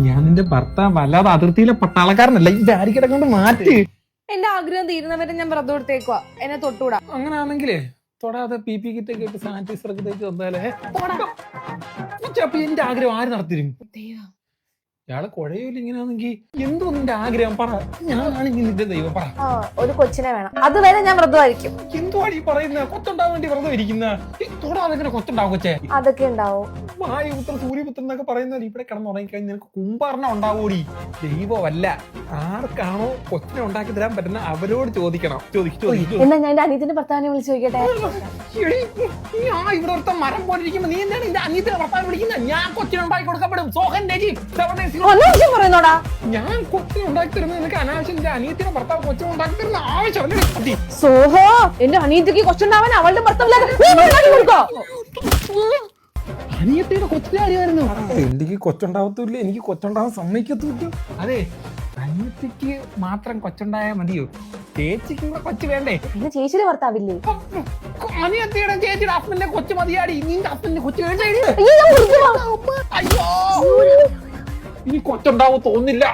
ഞാൻ നിന്റെ ഭർത്താവ് വല്ലാതെ അതിർത്തിയിലെ പട്ടാളക്കാരനല്ല, ഇത് ആരിക്കടെ കൊണ്ട് മാറ്റി. എന്റെ ആഗ്രഹം തീരുന്നവരെ ഞാൻ വ്രതം എടുത്തേക്കുവാ, എന്നെ തൊട്ടുകൂടാ. അങ്ങനാണെങ്കിലേ തൊടാതെ PP കിറ്റ് ഒക്കെ ഇട്ട് സാനിറ്റൈസർ ഒക്കെ തേച്ച് വന്നാലേ അപ്പൊ എന്റെ ആഗ്രഹം ആര് നടത്തിരും? ഇയാളെ കുഴയില്ല. ഇങ്ങനെയാണെങ്കിൽ എന്തോ നിന്റെ ആഗ്രഹം പറ, ഞാനാണെങ്കിൽ നിന്റെ ദൈവം പറ. ഒരു കൊച്ചിനെ വേണം, അതുവരെ ഞാൻ വ്രതമായിരിക്കും. എന്തുവാണ് ഈ പറയുന്നത്? കൊച്ചുണ്ടാവാൻ വേണ്ടി വെറുതെ ഇരിക്കുന്ന തൊടാതെ എങ്ങനെ കൊച്ചുണ്ടാവും? കൊച്ചേ അതൊക്കെ ഉണ്ടാവും. വായുപുത്രൻ സൂര്യപുത്രൻ എന്നൊക്കെ പറയുന്നത് ഇവിടെ കിടന്ന് ഉറങ്ങിക്കഴിഞ്ഞാൽ നിനക്ക് കുംഭർണം ഉണ്ടാവൂടി. ദൈവമല്ല, ആർക്കാണോ കൊച്ചിനെ ഉണ്ടാക്കി തരാൻ പറ്റുന്ന അവരോട് ചോദിക്കണം. എന്നാ ഞാൻ എന്റെ അനിയത്തിന്റെ ഭർത്താവിനെ വിളിച്ചു ചോദിക്കട്ടെ. ഇവിടെ ഒരുത്ത മരം പോലിരിക്കുമ്പോ നീ എന്താണ് എന്റെ അനിയത്തിന്റെ ഭർത്താവ് വിളിക്കുന്നത്? ഞാൻ കൊച്ചിനെ ഉണ്ടാക്കി കൊടുക്കപ്പെടും. പറയുന്നോടാ, ഞാൻ കൊച്ചിനെ ഉണ്ടാക്കി തരുന്നത് നിനക്ക് അനാവശ്യം. എന്റെ അനിയത്തിന്റെ ഭർത്താവ് കൊച്ചിനെ ഉണ്ടാക്കി തരുന്ന ആവശ്യമല്ലേ? സോഹോ, എന്റെ അനിയത്തിക്ക് കൊച്ചുണ്ടാവാൻ അവളുടെ ഭർത്താവില്ലാതെ കൊടുക്കോ? അനിയത്തിയുടെ കൊച്ചിന്റെ കാര്യമായിരുന്നു. എനിക്ക് കൊച്ചുണ്ടാവത്തില്ല, എനിക്ക് കൊച്ചുണ്ടാവാൻ സമ്മതിക്കത്തില്ല. അതെ, അനിയത്തിക്ക് മാത്രം കൊച്ചുണ്ടായാൽ മതിയോ? ചേച്ചിക്കും കൂടെ കൊച്ചു വേണ്ടേ? പിന്നെ ചേച്ചിയുടെ ഭർത്താവില്ലേ? അനിയത്തിയുടെ ചേച്ചിയുടെ ഹസ്ബൻഡിന്റെ കൊച്ചു മതിയാടി. നിന്റെ ഹസ്ബൻഡിന്റെ കൊച്ചു വേണ്ടേ? അയ്യോ, അയ്യോ, ഇനി കൊച്ചുണ്ടാവും തോന്നില്ല.